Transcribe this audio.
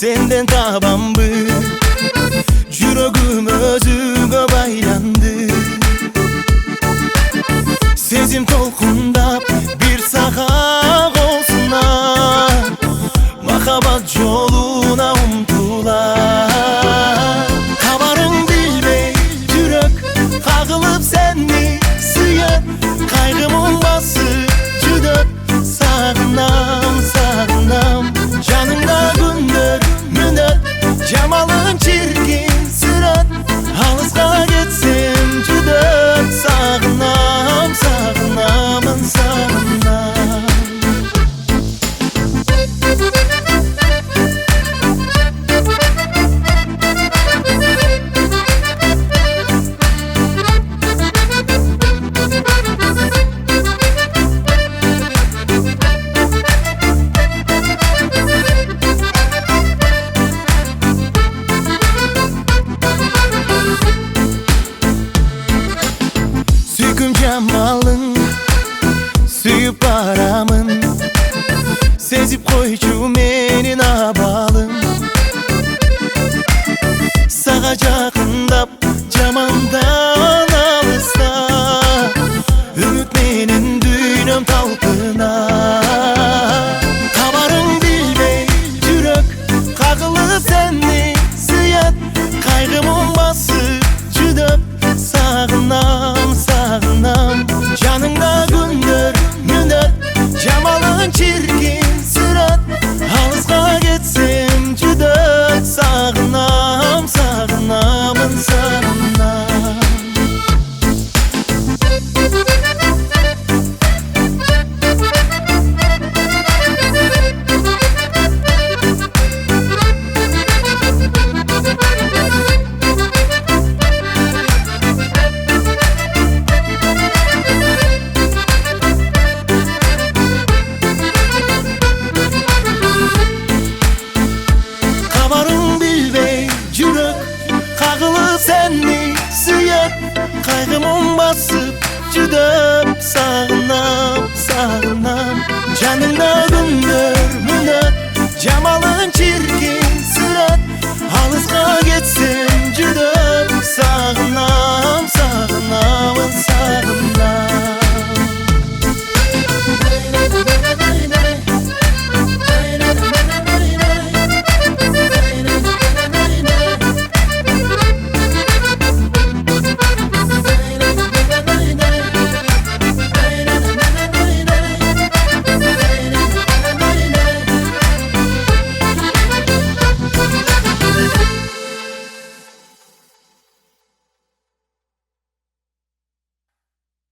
senden tabamı. Жүрөгүм өзүңө байланды. Сезим толкундап бир сага колсунар, махаббат жолуна умтулар. Кабарың билбей жүрөк кагылып сени сүйөт, кайгымын басып жүдөп сагынам, сагынам. Жаныңда күндөр мүнөт, жамалың чиркин сүрөт, алыска кетсем жүдөп сагынам, сагынамын, сагынам. Jamalың сүйүп барамын, сезип койчу менин абалым. Сага жакындап жамандан алыста, үмүт менен дүйнөм талпынар. Кабарың билбей жүрөк кагылып сени сүйөт, кайгымын басып жүдөп сагынам, сагынам. Жаныңда күндөр мүнөт, жамалың чиркин сүрөт, алыска кетсем жүдөп сагынам, сагынамын, сагынам. Seni sүйөт, кайгымын басып жүдөп сагынам, сагынам. Жаныңда күндөр мүнөт,